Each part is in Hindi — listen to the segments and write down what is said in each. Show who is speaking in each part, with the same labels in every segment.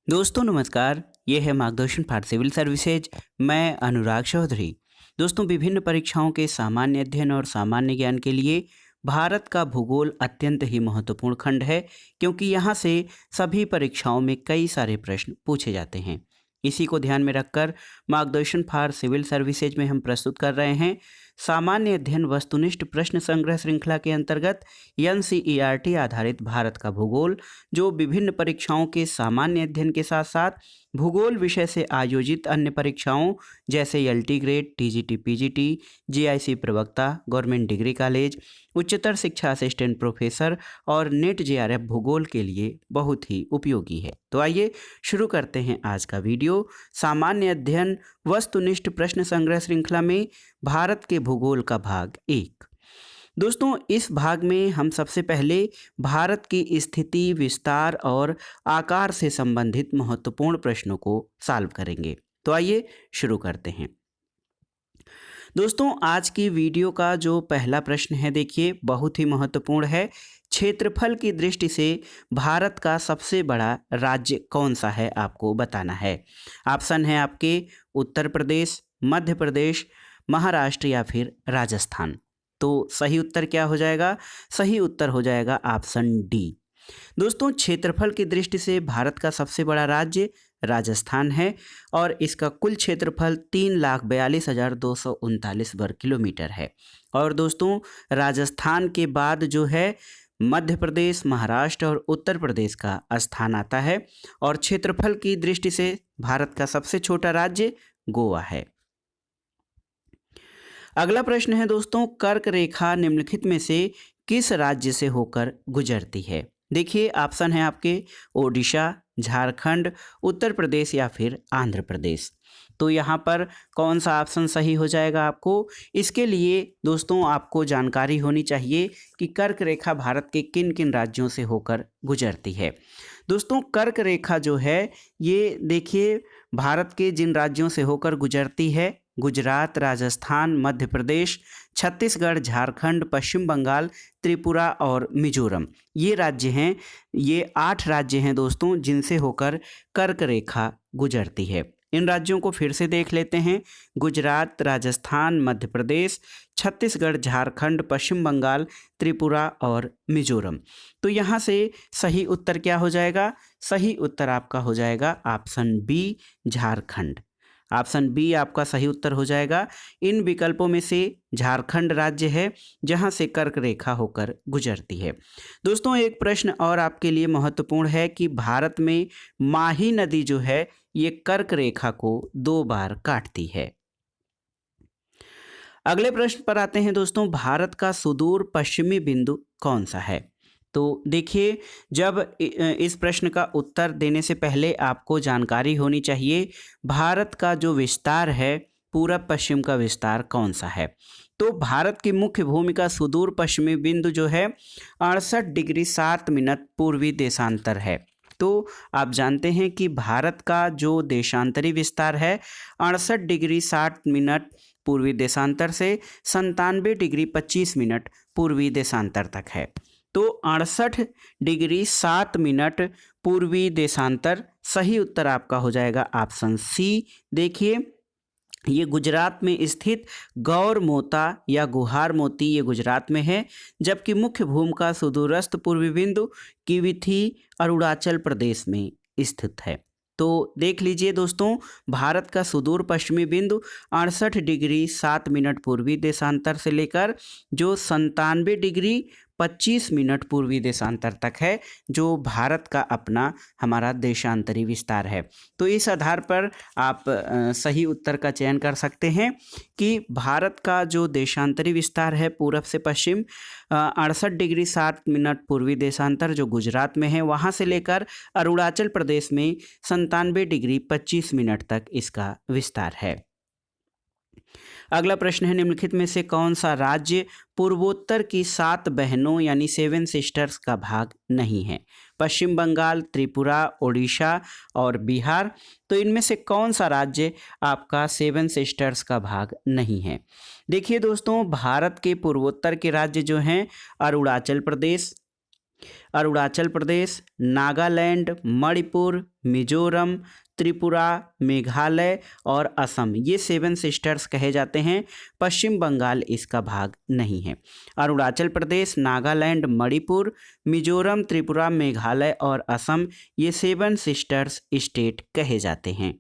Speaker 1: दोस्तों नमस्कार। ये है मार्गदर्शन फॉर सिविल सर्विसेज। मैं अनुराग चौधरी। दोस्तों विभिन्न परीक्षाओं के सामान्य अध्ययन और सामान्य ज्ञान के लिए भारत का भूगोल अत्यंत ही महत्वपूर्ण खंड है, क्योंकि यहाँ से सभी परीक्षाओं में कई सारे प्रश्न पूछे जाते हैं। इसी को ध्यान में रखकर मार्गदर्शन फॉर सिविल सर्विसेज में हम प्रस्तुत कर रहे हैं सामान्य अध्ययन वस्तुनिष्ठ प्रश्न संग्रह श्रृंखला के अंतर्गत एनसीईआरटी आधारित भारत का भूगोल, जो विभिन्न परीक्षाओं के सामान्य अध्ययन के साथ साथ भूगोल विषय से आयोजित अन्य परीक्षाओं जैसे LT grade, TGT, PGT, GIC प्रवक्ता, गवर्नमेंट डिग्री कॉलेज, उच्चतर शिक्षा असिस्टेंट प्रोफेसर और नेट जेआरएफ भूगोल के लिए बहुत ही उपयोगी है। तो आइए शुरू करते हैं आज का वीडियो सामान्य अध्ययन वस्तुनिष्ठ प्रश्न संग्रह श्रृंखला में भारत के भूगोल का भाग 1। दोस्तों इस भाग में हम सबसे पहले भारत की स्थिति, विस्तार और आकार से संबंधित महत्वपूर्ण प्रश्नों को सॉल्व करेंगे। तो आइए शुरू करते हैं। दोस्तों आज की वीडियो का जो पहला प्रश्न है, देखिए बहुत ही महत्वपूर्ण है। क्षेत्रफल की दृष्टि से भारत का सबसे बड़ा राज्य कौन सा है, आपको बताना है। ऑप्शन है आपके उत्तर प्रदेश, मध्य प्रदेश, महाराष्ट्र या फिर राजस्थान। तो सही उत्तर क्या हो जाएगा? सही उत्तर हो जाएगा ऑप्शन डी। दोस्तों क्षेत्रफल की दृष्टि से भारत का सबसे बड़ा राज्य राजस्थान है और इसका कुल क्षेत्रफल 3,42,239 वर्ग किलोमीटर है। और दोस्तों राजस्थान के बाद जो है मध्य प्रदेश, महाराष्ट्र और उत्तर प्रदेश का स्थान आता है। और क्षेत्रफल की दृष्टि से भारत का सबसे छोटा राज्य गोवा है। अगला प्रश्न है दोस्तों, कर्क रेखा निम्नलिखित में से किस राज्य से होकर गुजरती है? देखिए ऑप्शन है आपके ओडिशा, झारखंड, उत्तर प्रदेश या फिर आंध्र प्रदेश। तो यहाँ पर कौन सा ऑप्शन सही हो जाएगा आपको? इसके लिए दोस्तों आपको जानकारी होनी चाहिए कि कर्क रेखा भारत के किन किन राज्यों से होकर गुजरती है। दोस्तों कर्क रेखा जो है ये देखिए भारत के जिन राज्यों से होकर गुजरती है, गुजरात, राजस्थान, मध्य प्रदेश, छत्तीसगढ़, झारखंड, पश्चिम बंगाल, त्रिपुरा और मिजोरम, ये राज्य हैं। ये 8 राज्य हैं दोस्तों जिनसे होकर कर्क रेखा गुजरती है। इन राज्यों को फिर से देख लेते हैं। गुजरात, राजस्थान, मध्य प्रदेश, छत्तीसगढ़, झारखंड, पश्चिम बंगाल, त्रिपुरा और मिजोरम। तो यहाँ से सही उत्तर क्या हो जाएगा? सही उत्तर आपका हो जाएगा option B, Jharkhand. Option B आपका सही उत्तर हो जाएगा। इन विकल्पों में से झारखंड राज्य है जहां से कर्क रेखा होकर गुजरती है। दोस्तों एक प्रश्न और आपके लिए महत्वपूर्ण है कि भारत में माही नदी जो है ये कर्क रेखा को 2 बार काटती है। अगले प्रश्न पर आते हैं दोस्तों, भारत का सुदूर पश्चिमी बिंदु कौन सा है? तो देखिए जब इस प्रश्न का उत्तर देने से पहले आपको जानकारी होनी चाहिए भारत का जो विस्तार है, पूरब पश्चिम का विस्तार कौन सा है। तो भारत की मुख्य भूमिका सुदूर पश्चिमी बिंदु जो है 68 डिग्री 7 मिनट पूर्वी देशांतर है। तो आप जानते हैं कि भारत का जो देशांतरी विस्तार है 68 डिग्री 60 मिनट पूर्वी देशांतर से 97 डिग्री 25 मिनट पूर्वी देशांतर तक है। तो 68 डिग्री 7 मिनट पूर्वी देशांतर सही उत्तर आपका हो जाएगा ऑप्शन सी। देखिए ये गुजरात में स्थित गौर मोता या गुहार मोती ये गुजरात में है, जबकि मुख्य भूमिका सुदूरस्थ पूर्वी बिंदु किविथी अरुणाचल प्रदेश में स्थित है। तो देख लीजिए दोस्तों भारत का सुदूर पश्चिमी बिंदु 68 डिग्री 7 मिनट पूर्वी देशांतर से लेकर जो 97 डिग्री 25 मिनट पूर्वी देशांतर तक है, जो भारत का अपना हमारा देशांतरी विस्तार है। तो इस आधार पर आप सही उत्तर का चयन कर सकते हैं कि भारत का जो देशांतरी विस्तार है पूरब से पश्चिम 68 डिग्री 7 मिनट पूर्वी देशांतर जो गुजरात में है, वहाँ से लेकर अरुणाचल प्रदेश में 97 डिग्री 25 मिनट तक इसका विस्तार है। अगला प्रश्न है, निम्नलिखित में से कौन सा राज्य पूर्वोत्तर की 7 बहनों यानी 7 सिस्टर्स का भाग नहीं है? पश्चिम बंगाल, त्रिपुरा, ओडिशा और बिहार। तो इनमें से कौन सा राज्य आपका 7 सिस्टर्स का भाग नहीं है? देखिए दोस्तों भारत के पूर्वोत्तर के राज्य जो हैं अरुणाचल प्रदेश, अरुणाचल प्रदेश, नागालैंड, मणिपुर, मिजोरम, त्रिपुरा, मेघालय और असम, ये 7 सिस्टर्स कहे जाते हैं। पश्चिम बंगाल इसका भाग नहीं है। अरुणाचल प्रदेश, नागालैंड, मणिपुर, मिजोरम, त्रिपुरा, मेघालय और असम, ये 7 सिस्टर्स स्टेट कहे जाते हैं।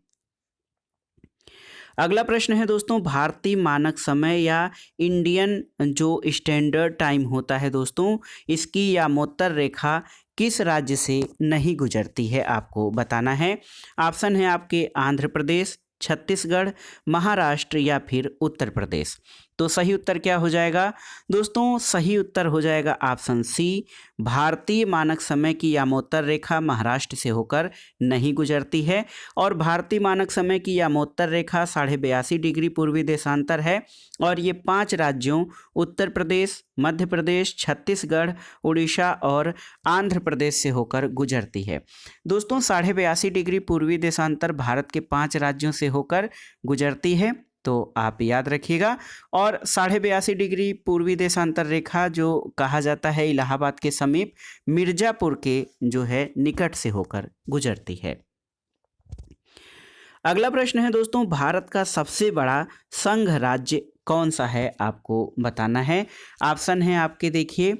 Speaker 1: अगला प्रश्न है दोस्तों, भारतीय मानक समय या इंडियन जो स्टैंडर्ड टाइम होता है दोस्तों, इसकी यामोत्तर रेखा किस राज्य से नहीं गुजरती है, आपको बताना है। ऑप्शन है आपके आंध्र प्रदेश, छत्तीसगढ़, महाराष्ट्र या फिर उत्तर प्रदेश। तो सही उत्तर क्या हो जाएगा दोस्तों? सही उत्तर हो जाएगा ऑप्शन सी, भारतीय मानक समय की यामोत्तर रेखा महाराष्ट्र से होकर नहीं गुजरती है। और भारतीय मानक समय की यामोत्तर रेखा 82.5 डिग्री पूर्वी देशांतर है और ये 5 राज्यों उत्तर प्रदेश, मध्य प्रदेश, छत्तीसगढ़, उड़ीसा और आंध्र प्रदेश से होकर गुजरती है। दोस्तों 82.5 डिग्री पूर्वी देशांतर भारत के 5 राज्यों से होकर गुजरती है, तो आप याद रखिएगा। और 82.5 डिग्री पूर्वी देशांतर रेखा जो कहा जाता है इलाहाबाद के समीप मिर्जापुर के जो है निकट से होकर गुजरती है। अगला प्रश्न है दोस्तों, भारत का सबसे बड़ा संघ राज्य कौन सा है, आपको बताना है। ऑप्शन है आपके देखिए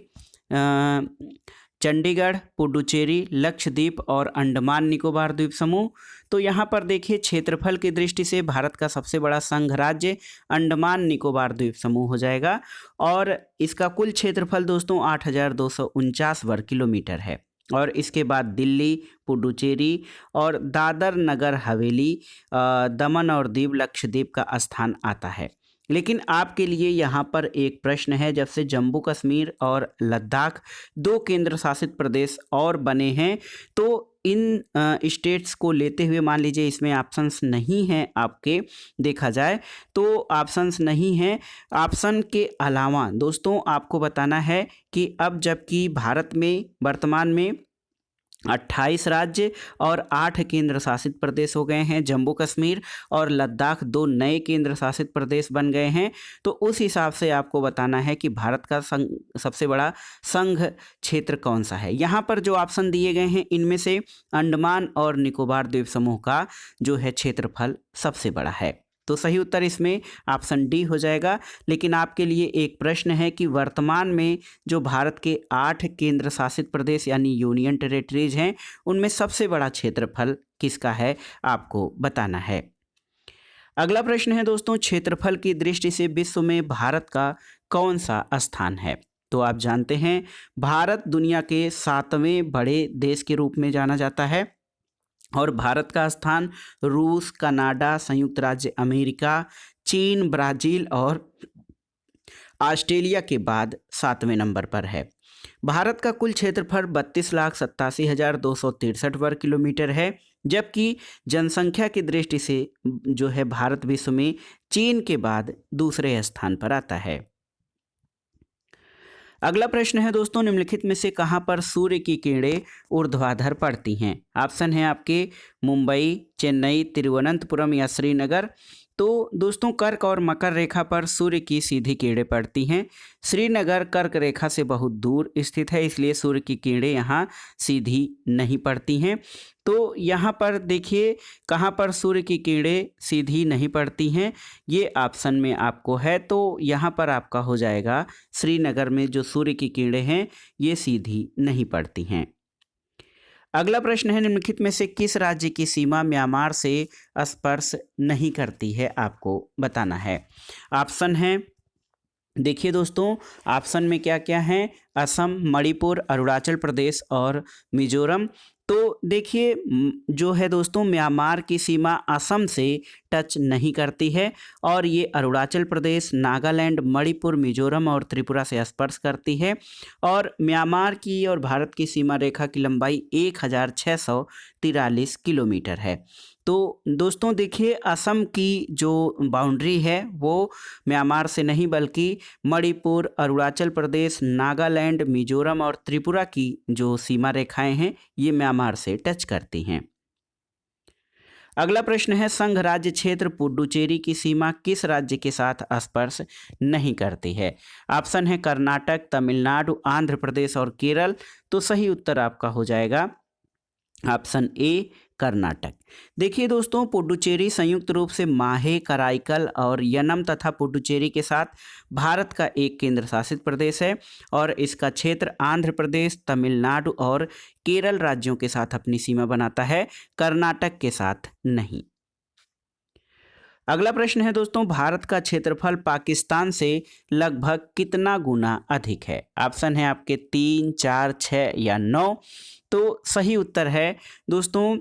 Speaker 1: चंडीगढ़, पुडुचेरी, लक्षद्वीप और अंडमान निकोबार द्वीप समूह। तो यहाँ पर देखिए क्षेत्रफल की दृष्टि से भारत का सबसे बड़ा संघ राज्य अंडमान निकोबार द्वीप समूह हो जाएगा और इसका कुल क्षेत्रफल दोस्तों 8,249 वर्ग किलोमीटर है। और इसके बाद दिल्ली, पुडुचेरी और दादर नगर हवेली, दमन और दीव, लक्षद्वीप का स्थान आता है। लेकिन आपके लिए यहाँ पर एक प्रश्न है, जब से जम्मू कश्मीर और लद्दाख 2 केंद्र शासित प्रदेश और बने हैं, तो इन स्टेट्स को लेते हुए मान लीजिए इसमें ऑप्शंस नहीं हैं आपके, देखा जाए तो ऑप्शंस नहीं हैं। ऑप्शन के अलावा दोस्तों आपको बताना है कि अब जबकि भारत में वर्तमान में 28 राज्य और 8 केंद्र शासित प्रदेश हो गए हैं, जम्मू कश्मीर और लद्दाख 2 नए केंद्र शासित प्रदेश बन गए हैं। तो उस हिसाब से आपको बताना है कि भारत का सबसे बड़ा संघ क्षेत्र कौन सा है। यहाँ पर जो ऑप्शन दिए गए हैं इनमें से अंडमान और निकोबार द्वीप समूह का जो है क्षेत्रफल सबसे बड़ा है। तो सही उत्तर इसमें ऑप्शन डी हो जाएगा। लेकिन आपके लिए एक प्रश्न है कि वर्तमान में जो भारत के 8 केंद्र शासित प्रदेश यानी यूनियन टेरिटरीज हैं, उनमें सबसे बड़ा क्षेत्रफल किसका है, आपको बताना है। अगला प्रश्न है दोस्तों, क्षेत्रफल की दृष्टि से विश्व में भारत का कौन सा स्थान है। तो आप जानते हैं भारत दुनिया के 7वें बड़े देश के रूप में जाना जाता है और भारत का स्थान रूस, कनाडा, संयुक्त राज्य अमेरिका, चीन, ब्राज़ील और ऑस्ट्रेलिया के बाद 7वें नंबर पर है। भारत का कुल क्षेत्रफल 32,87,263 वर्ग किलोमीटर है, जबकि जनसंख्या की दृष्टि से जो है भारत विश्व में चीन के बाद दूसरे स्थान पर आता है। अगला प्रश्न है दोस्तों, निम्नलिखित में से कहां पर सूर्य की किरणें ऊर्ध्वाधर पड़ती हैं। ऑप्शन है आपके मुंबई, चेन्नई, तिरुवनंतपुरम या श्रीनगर। तो दोस्तों कर्क और मकर रेखा पर सूर्य की सीधी किरणें पड़ती हैं। श्रीनगर कर्क रेखा से बहुत दूर स्थित है, इसलिए सूर्य की किरणें यहाँ सीधी नहीं पड़ती हैं। तो यहाँ पर देखिए कहाँ पर सूर्य की किरणें सीधी नहीं पड़ती हैं, ये ऑप्शन में आपको है। तो यहाँ पर आपका हो जाएगा श्रीनगर में जो सूर्य की किरणें हैं ये सीधी नहीं पड़ती हैं। अगला प्रश्न है, निम्नलिखित में से किस राज्य की सीमा म्यांमार से स्पर्श नहीं करती है, आपको बताना है। ऑप्शन है देखिए दोस्तों, ऑप्शन में क्या क्या है, असम, मणिपुर, अरुणाचल प्रदेश और मिजोरम। तो देखिए जो है दोस्तों म्यांमार की सीमा असम से टच नहीं करती है और ये अरुणाचल प्रदेश, नागालैंड, मणिपुर, मिजोरम और त्रिपुरा से स्पर्श करती है। और म्यांमार की और भारत की सीमा रेखा की लंबाई 1643 किलोमीटर है। तो दोस्तों देखिए असम की जो बाउंड्री है वो म्यांमार से नहीं बल्कि मणिपुर, अरुणाचल प्रदेश, नागालैंड, मिजोरम और त्रिपुरा की जो सीमा रेखाएं हैं ये म्यांमार से टच करती हैं। अगला प्रश्न है, संघ राज्य क्षेत्र पुडुचेरी की सीमा किस राज्य के साथ स्पर्श नहीं करती है? ऑप्शन है कर्नाटक, तमिलनाडु, आंध्र प्रदेश और केरल। तो सही उत्तर आपका हो जाएगा ऑप्शन ए कर्नाटक। देखिए दोस्तों, पुडुचेरी संयुक्त रूप से माहे, कराईकल और यनम तथा पुडुचेरी के साथ भारत का एक केंद्र शासित प्रदेश है और इसका क्षेत्र आंध्र प्रदेश, तमिलनाडु और केरल राज्यों के साथ अपनी सीमा बनाता है, कर्नाटक के साथ नहीं। अगला प्रश्न है दोस्तों, भारत का क्षेत्रफल पाकिस्तान से लगभग कितना गुना अधिक है? ऑप्शन है आपके 3, 4, 6 या 9। तो सही उत्तर है दोस्तों,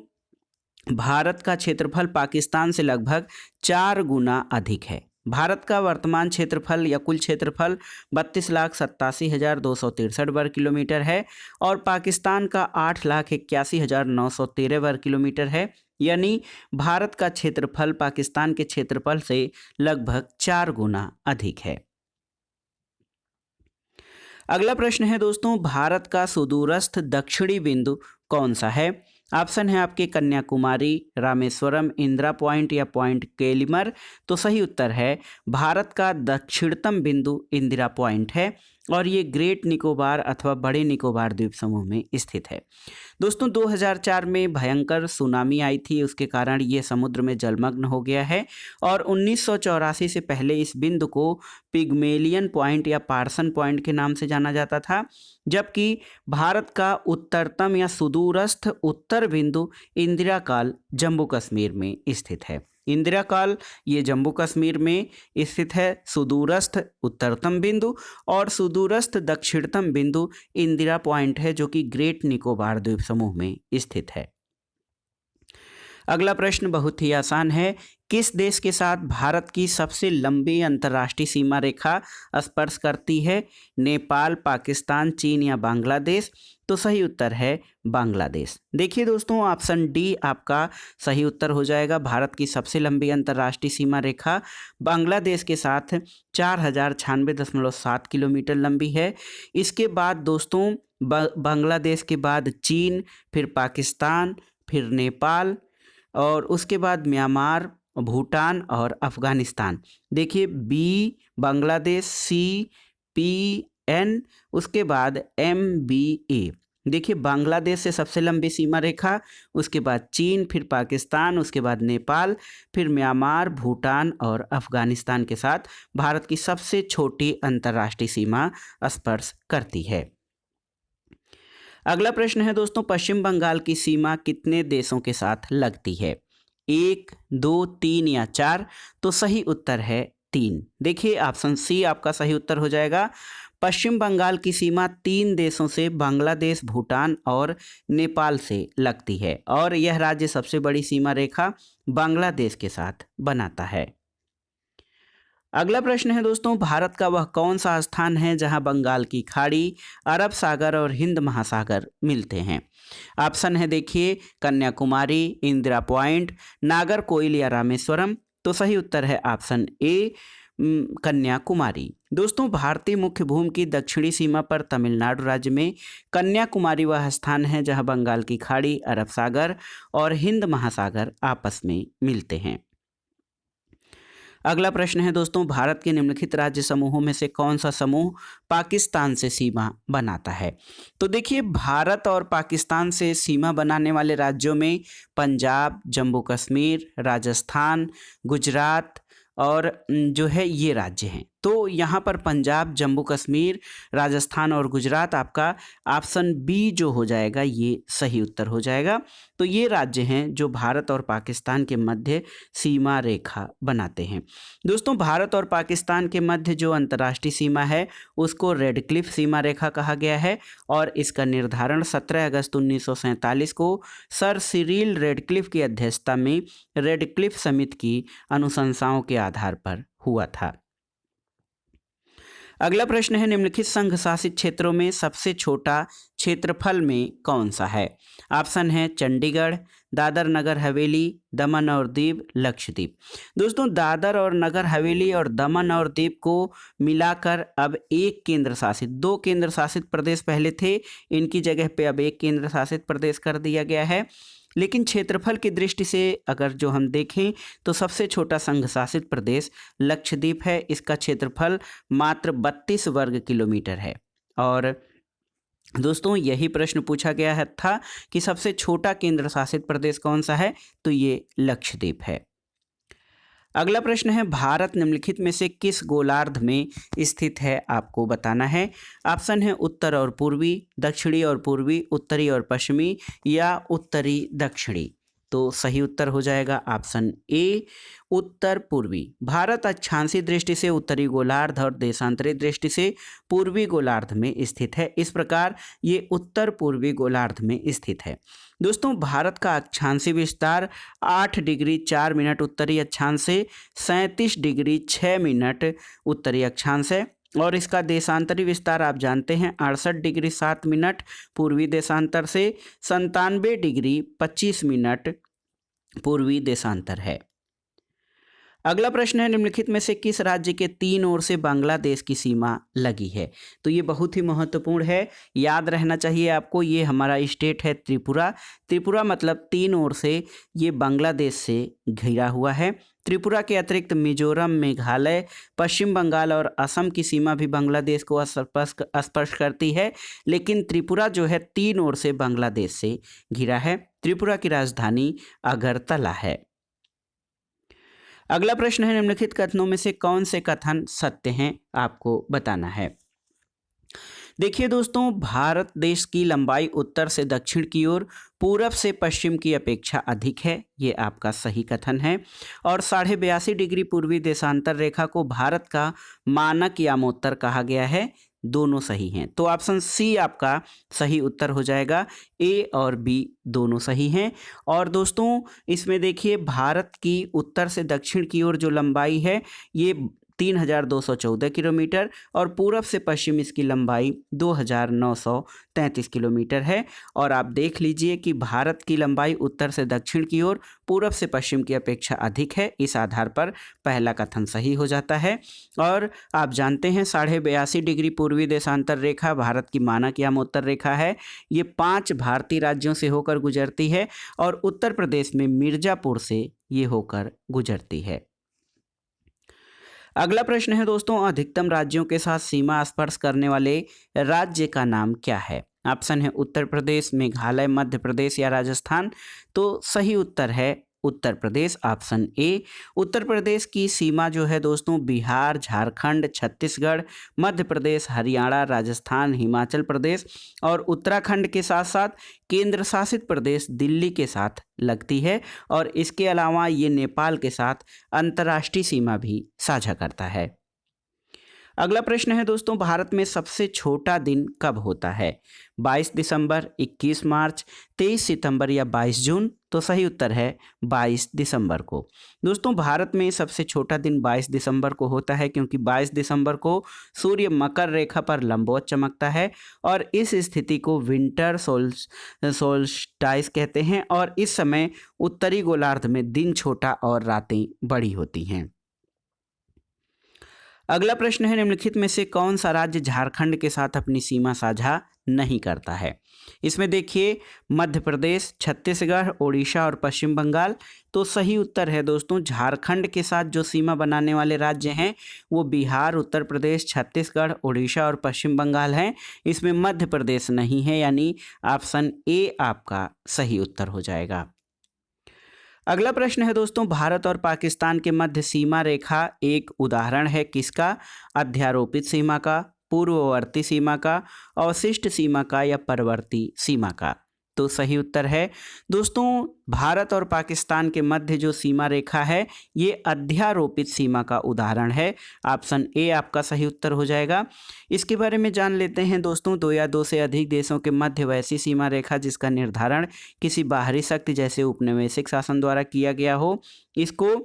Speaker 1: भारत का क्षेत्रफल पाकिस्तान से लगभग 4 गुना अधिक है। भारत का वर्तमान क्षेत्रफल या कुल क्षेत्रफल 32,87,263 वर्ग किलोमीटर है और पाकिस्तान का 8,81,913 वर्ग किलोमीटर है। यानी भारत का क्षेत्रफल पाकिस्तान के क्षेत्रफल से लगभग 4 गुना अधिक है। अगला प्रश्न है दोस्तों, भारत का सुदूरस्थ दक्षिणी बिंदु कौन सा है? ऑप्शन है आपके कन्याकुमारी, रामेश्वरम, इंदिरा पॉइंट या पॉइंट केलिमर। तो सही उत्तर है, भारत का दक्षिणतम बिंदु इंदिरा पॉइंट है और ये ग्रेट निकोबार अथवा बड़े निकोबार द्वीप समूह में स्थित है। दोस्तों 2004 में भयंकर सुनामी आई थी, उसके कारण ये समुद्र में जलमग्न हो गया है और 1984 से पहले इस बिंदु को पिग्मेलियन पॉइंट या पार्सन पॉइंट के नाम से जाना जाता था, जबकि भारत का उत्तरतम या सुदूरस्थ उत्तर बिंदु इंदिरा काल जम्मू कश्मीर में स्थित है। इंदिरा काल ये जम्मू कश्मीर में स्थित है, सुदूरस्थ उत्तरतम बिंदु और सुदूरस्थ दक्षिणतम बिंदु इंदिरा पॉइंट है जो कि ग्रेट निकोबार द्वीप समूह में स्थित है। अगला प्रश्न बहुत ही आसान है, किस देश के साथ भारत की सबसे लंबी अंतर्राष्ट्रीय सीमा रेखा स्पर्श करती है? नेपाल, पाकिस्तान, चीन या बांग्लादेश। तो सही उत्तर है बांग्लादेश। देखिए दोस्तों, ऑप्शन डी आपका सही उत्तर हो जाएगा। भारत की सबसे लंबी अंतर्राष्ट्रीय सीमा रेखा बांग्लादेश के साथ 4096.7 किलोमीटर लंबी है। इसके बाद दोस्तों बांग्लादेश के बाद चीन, फिर पाकिस्तान, फिर नेपाल और उसके बाद म्यांमार, भूटान और अफ़गानिस्तान। देखिए B Bangladesh, C P N, उसके बाद एम बी ए। देखिए बांग्लादेश से सबसे लंबी सीमा रेखा, उसके बाद चीन, फिर पाकिस्तान, उसके बाद नेपाल, फिर म्यांमार, भूटान और अफ़गानिस्तान के साथ भारत की सबसे छोटी अंतर्राष्ट्रीय सीमा स्पर्श करती है। अगला प्रश्न है दोस्तों, पश्चिम बंगाल की सीमा कितने देशों के साथ लगती है? 1, 2, 3 या 4। तो सही उत्तर है 3। देखिए ऑप्शन सी आपका सही उत्तर हो जाएगा। पश्चिम बंगाल की सीमा 3 देशों से बांग्लादेश, भूटान और नेपाल से लगती है और यह राज्य सबसे बड़ी सीमा रेखा बांग्लादेश के साथ बनाता है। अगला प्रश्न है दोस्तों, भारत का वह कौन सा स्थान है जहां बंगाल की खाड़ी, अरब सागर और हिंद महासागर मिलते हैं? ऑप्शन है देखिए कन्याकुमारी, इंदिरा पॉइंट, नागरकोइल या रामेश्वरम। तो सही उत्तर है ऑप्शन ए कन्याकुमारी। दोस्तों भारतीय मुख्य भूमि की दक्षिणी सीमा पर तमिलनाडु राज्य में कन्याकुमारी वह स्थान है जहां बंगाल की खाड़ी, अरब सागर और हिंद महासागर आपस में मिलते हैं। अगला प्रश्न है दोस्तों, भारत के निम्नलिखित राज्य समूहों में से कौन सा समूह पाकिस्तान से सीमा बनाता है? तो देखिए भारत और पाकिस्तान से सीमा बनाने वाले राज्यों में पंजाब, जम्मू कश्मीर, राजस्थान, गुजरात और जो है ये राज्य हैं। तो यहाँ पर पंजाब, जम्मू कश्मीर, राजस्थान और गुजरात आपका ऑप्शन बी जो हो जाएगा ये सही उत्तर हो जाएगा। तो ये राज्य हैं जो भारत और पाकिस्तान के मध्य सीमा रेखा बनाते हैं। दोस्तों भारत और पाकिस्तान के मध्य जो अंतर्राष्ट्रीय सीमा है उसको रेड क्लिफ सीमा रेखा कहा गया है और इसका निर्धारण 17 अगस्त 1947 को सर सिरिल रेडक्लिफ की अध्यक्षता में रेडक्लिफ समिति की अनुशंसाओं के आधार पर हुआ था। अगला प्रश्न है, निम्नलिखित संघ शासित क्षेत्रों में सबसे छोटा क्षेत्रफल में कौन सा है? ऑप्शन है चंडीगढ़, दादर नगर हवेली, दमन और दीव, लक्षद्वीप। दोस्तों दादर और नगर हवेली और दमन और दीव को मिलाकर अब एक केंद्र शासित, 2 केंद्र शासित प्रदेश पहले थे, इनकी जगह पे अब एक केंद्र शासित प्रदेश कर दिया गया है। लेकिन क्षेत्रफल की दृष्टि से अगर जो हम देखें तो सबसे छोटा संघ शासित प्रदेश लक्षद्वीप है। इसका क्षेत्रफल मात्र 32 वर्ग किलोमीटर है। और दोस्तों यही प्रश्न पूछा गया है था कि सबसे छोटा केंद्र शासित प्रदेश कौन सा है, तो ये लक्षद्वीप है। अगला प्रश्न है, भारत निम्नलिखित में से किस गोलार्ध में स्थित है, आपको बताना है। ऑप्शन है उत्तर और पूर्वी, दक्षिणी और पूर्वी, उत्तरी और पश्चिमी या उत्तरी दक्षिणी। तो सही उत्तर हो जाएगा ऑप्शन ए, उत्तर पूर्वी। भारत अक्षांशीय दृष्टि से उत्तरी गोलार्ध और देशांतरी दृष्टि से पूर्वी गोलार्ध में स्थित है। इस प्रकार ये उत्तर पूर्वी गोलार्ध में स्थित है। दोस्तों भारत का अक्षांशीय विस्तार 8 डिग्री 4 मिनट उत्तरी अक्षांश से 37 डिग्री 6 मिनट उत्तरी अक्षांश है। और इसका देशांतरी विस्तार आप जानते हैं 68 डिग्री 7 मिनट पूर्वी देशांतर से 97 डिग्री 25 मिनट पूर्वी देशांतर है। अगला प्रश्न है, निम्नलिखित में से किस राज्य के 3 ओर से बांग्लादेश की सीमा लगी है। तो ये बहुत ही महत्वपूर्ण है, याद रहना चाहिए आपको। ये हमारा स्टेट है त्रिपुरा। त्रिपुरा मतलब 3 ओर से ये बांग्लादेश से घिरा हुआ है। त्रिपुरा के अतिरिक्त मिजोरम, मेघालय, पश्चिम बंगाल और असम की सीमा भी बांग्लादेश को स्पर्श करती है, लेकिन त्रिपुरा जो है 3 ओर से बांग्लादेश से घिरा है। त्रिपुरा की राजधानी अगरतला है। अगला प्रश्न है, निम्नलिखित कथनों में से कौन से कथन सत्य हैं, आपको बताना है। देखिए दोस्तों, भारत देश की लंबाई उत्तर से दक्षिण की ओर, पूरब से पश्चिम की अपेक्षा अधिक है, ये आपका सही कथन है। और 82.5 डिग्री पूर्वी देशांतर रेखा को भारत का मानक यामोत्तर कहा गया है, दोनों सही हैं। तो ऑप्शन सी आपका सही उत्तर हो जाएगा। ए और बी दोनों सही हैं। और दोस्तों इसमें देखिए, भारत की उत्तर से दक्षिण की ओर जो लंबाई है ये 3214 किलोमीटर और पूरब से पश्चिम इसकी लंबाई 2933 किलोमीटर है। और आप देख लीजिए कि भारत की लंबाई उत्तर से दक्षिण की ओर, पूरब से पश्चिम की अपेक्षा अधिक है। इस आधार पर पहला कथन सही हो जाता है। और आप जानते हैं 82.5 डिग्री पूर्वी देशांतर रेखा भारत की मानक यामोत्तर रेखा है। ये 5 भारतीय राज्यों से होकर गुजरती है और उत्तर प्रदेश में मिर्जापुर से ये होकर गुजरती है। अगला प्रश्न है दोस्तों, अधिकतम राज्यों के साथ सीमा स्पर्श करने वाले राज्य का नाम क्या है। ऑप्शन है उत्तर प्रदेश, मेघालय, मध्य प्रदेश या राजस्थान। तो सही उत्तर है उत्तर प्रदेश, ऑप्शन ए। उत्तर प्रदेश की सीमा जो है दोस्तों बिहार, झारखंड, छत्तीसगढ़, मध्य प्रदेश, हरियाणा, राजस्थान, हिमाचल प्रदेश और उत्तराखंड के साथ साथ केंद्र शासित प्रदेश दिल्ली के साथ लगती है। और इसके अलावा ये नेपाल के साथ अंतर्राष्ट्रीय सीमा भी साझा करता है। अगला प्रश्न है दोस्तों, भारत में सबसे छोटा दिन कब होता है। 22 दिसंबर, 21 मार्च, 23 सितंबर या 22 जून। तो सही उत्तर है 22 दिसंबर को। दोस्तों भारत में सबसे छोटा दिन 22 दिसंबर को होता है, क्योंकि 22 दिसंबर को सूर्य मकर रेखा पर लंबवत चमकता है और इस स्थिति को विंटर सोल्स्टाइस कहते हैं। और इस समय उत्तरी गोलार्ध में दिन छोटा और रातें बड़ी होती हैं। अगला प्रश्न है, निम्नलिखित में से कौन सा राज्य झारखंड के साथ अपनी सीमा साझा नहीं करता है। इसमें देखिए मध्य प्रदेश, छत्तीसगढ़, ओडिशा और पश्चिम बंगाल। तो सही उत्तर है दोस्तों, झारखंड के साथ जो सीमा बनाने वाले राज्य हैं वो बिहार, उत्तर प्रदेश, छत्तीसगढ़, ओडिशा और पश्चिम बंगाल हैं। इसमें मध्य प्रदेश नहीं है, यानी ऑप्शन ए आपका सही उत्तर हो जाएगा। अगला प्रश्न है दोस्तों, भारत और पाकिस्तान के मध्य सीमा रेखा एक उदाहरण है किसका। अध्यारोपित सीमा का, पूर्ववर्ती सीमा का, अवशिष्ट सीमा का या परवर्ती सीमा का। तो सही उत्तर है दोस्तों, भारत और पाकिस्तान के मध्य जो सीमा रेखा है ये अध्यारोपित सीमा का उदाहरण है। ऑप्शन ए आपका सही उत्तर हो जाएगा। इसके बारे में जान लेते हैं दोस्तों, 2 या 2 से अधिक देशों के मध्य वैसी सीमा रेखा जिसका निर्धारण किसी बाहरी शक्ति जैसे उपनिवेशिक शासन द्वारा किया गया हो, इसको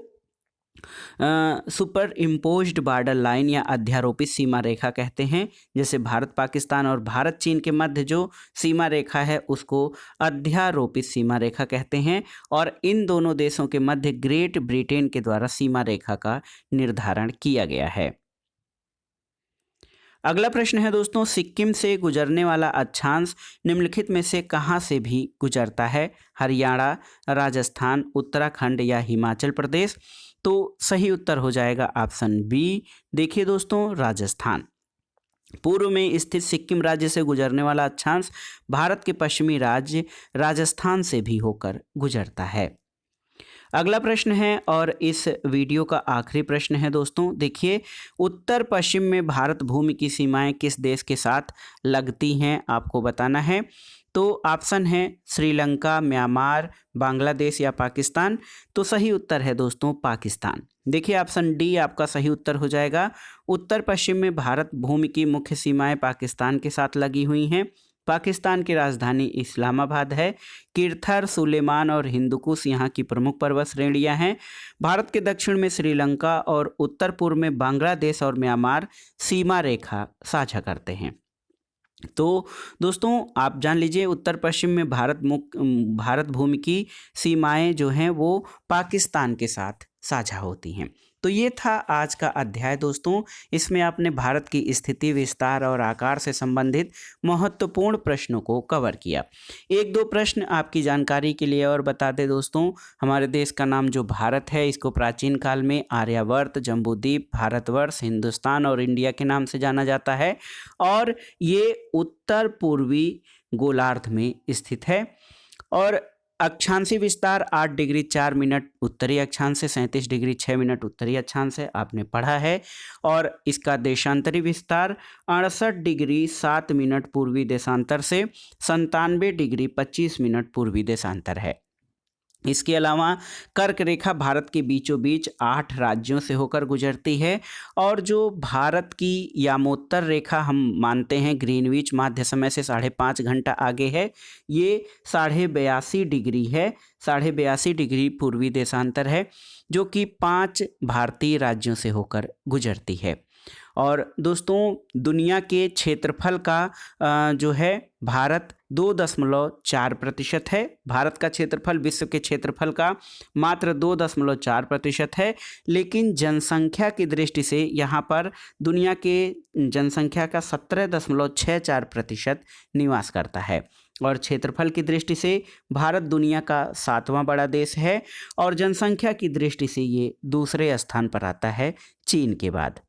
Speaker 1: सुपर इम्पोज्ड बॉर्डर लाइन या अध्यारोपित सीमा रेखा कहते हैं। जैसे भारत पाकिस्तान और भारत चीन के मध्य जो सीमा रेखा है उसको अध्यारोपित सीमा रेखा कहते हैं। और इन दोनों देशों के मध्य ग्रेट ब्रिटेन के द्वारा सीमा रेखा का निर्धारण किया गया है। अगला प्रश्न है दोस्तों, सिक्किम से गुजरने वाला अक्षांश निम्नलिखित में से कहाँ से भी गुजरता है? हरियाणा, राजस्थान, उत्तराखंड या हिमाचल प्रदेश? तो सही उत्तर हो जाएगा ऑप्शन बी। देखिए दोस्तों, राजस्थान। पूर्व में स्थित सिक्किम राज्य से गुजरने वाला अक्षांश भारत के पश्चिमी राज्य राजस्थान से भी होकर गुजरता है। अगला प्रश्न है और इस वीडियो का आखिरी प्रश्न है दोस्तों। देखिए, उत्तर पश्चिम में भारत भूमि की सीमाएं किस देश के साथ लगती हैं? आपको बताना है। तो ऑप्शन है श्रीलंका, म्यांमार, बांग्लादेश या पाकिस्तान। तो सही उत्तर है दोस्तों पाकिस्तान। देखिए, ऑप्शन डी आपका सही उत्तर हो जाएगा। उत्तर पश्चिम में भारत भूमि की मुख्य सीमाएं पाकिस्तान के साथ लगी हुई हैं। पाकिस्तान की राजधानी इस्लामाबाद है। किरथर, सुलेमान और हिंदुकुश यहाँ की प्रमुख पर्वत श्रेणियाँ हैं। भारत के दक्षिण में श्रीलंका और उत्तर पूर्व में बांग्लादेश और म्यांमार सीमा रेखा साझा करते हैं। तो दोस्तों, आप जान लीजिए, उत्तर पश्चिम में भारत भूमि की सीमाएं जो हैं वो पाकिस्तान के साथ साझा होती हैं। तो ये था आज का अध्याय दोस्तों। इसमें आपने भारत की स्थिति, विस्तार और आकार से संबंधित महत्वपूर्ण प्रश्नों को कवर किया। एक दो प्रश्न आपकी जानकारी के लिए और बता दें दोस्तों, हमारे देश का नाम जो भारत है, इसको प्राचीन काल में आर्यावर्त, जम्बूद्वीप, भारतवर्ष, हिंदुस्तान और इंडिया के नाम से जाना जाता है और ये उत्तर पूर्वी गोलार्ध में स्थित है। और अक्षांशीय विस्तार 8 डिग्री 4 मिनट उत्तरी अक्षांश से 37 डिग्री 6 मिनट उत्तरी अक्षांश से आपने पढ़ा है। और इसका देशांतरी विस्तार 68 डिग्री 7 मिनट पूर्वी देशांतर से 97 डिग्री 25 मिनट पूर्वी देशांतर है। इसके अलावा कर्क रेखा भारत के बीचों बीच 8 राज्यों से होकर गुजरती है। और जो भारत की यामोत्तर रेखा हम मानते हैं ग्रीनविच माध्य समय से 5.5 घंटा आगे है, ये 82.5 डिग्री है। 82.5 डिग्री पूर्वी देशांतर है जो कि 5 भारतीय राज्यों से होकर गुजरती है। और दोस्तों, दुनिया के क्षेत्रफल का जो है भारत 2.4% है। भारत का क्षेत्रफल विश्व के क्षेत्रफल का मात्र 2.4% है। लेकिन जनसंख्या की दृष्टि से यहाँ पर दुनिया के जनसंख्या का 17.64% निवास करता है। और क्षेत्रफल की दृष्टि से भारत दुनिया का 7वां बड़ा देश है और जनसंख्या की दृष्टि से ये दूसरे स्थान पर आता है चीन के बाद।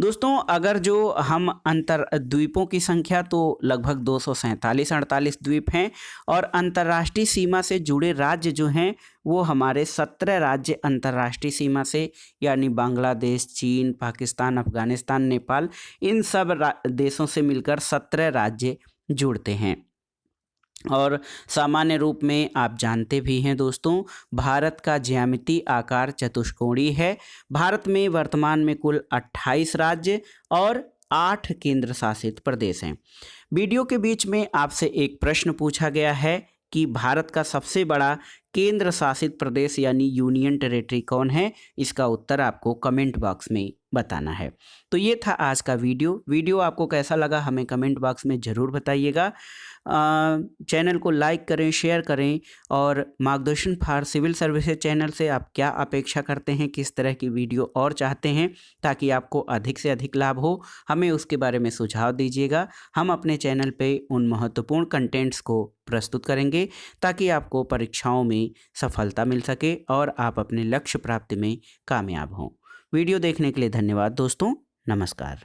Speaker 1: दोस्तों, अगर जो हम अंतर द्वीपों की संख्या, तो लगभग 247-48 द्वीप हैं। और अंतर्राष्ट्रीय सीमा से जुड़े राज्य जो हैं वो हमारे 17 राज्य अंतर्राष्ट्रीय सीमा से, यानी बांग्लादेश, चीन, पाकिस्तान, अफगानिस्तान, नेपाल, इन सब देशों से मिलकर 17 राज्य जुड़ते हैं। और सामान्य रूप में आप जानते भी हैं दोस्तों, भारत का ज्यामितीय आकार चतुष्कोणीय है। भारत में वर्तमान में कुल 28 राज्य और 8 केंद्र शासित प्रदेश हैं। वीडियो के बीच में आपसे एक प्रश्न पूछा गया है कि भारत का सबसे बड़ा केंद्र शासित प्रदेश यानी यूनियन टेरिटरी कौन है? इसका उत्तर आपको कमेंट बॉक्स में बताना है। तो ये था आज का वीडियो आपको कैसा लगा हमें कमेंट बॉक्स में ज़रूर बताइएगा। चैनल को लाइक करें, शेयर करें और मार्गदर्शन फॉर सिविल सर्विसेज चैनल से आप क्या अपेक्षा करते हैं, किस तरह की वीडियो और चाहते हैं ताकि आपको अधिक से अधिक लाभ हो, हमें उसके बारे में सुझाव दीजिएगा। हम अपने चैनल पे उन महत्वपूर्ण कंटेंट्स को प्रस्तुत करेंगे ताकि आपको परीक्षाओं में सफलता मिल सके और आप अपने लक्ष्य प्राप्ति में कामयाब हों। वीडियो देखने के लिए धन्यवाद दोस्तों। नमस्कार।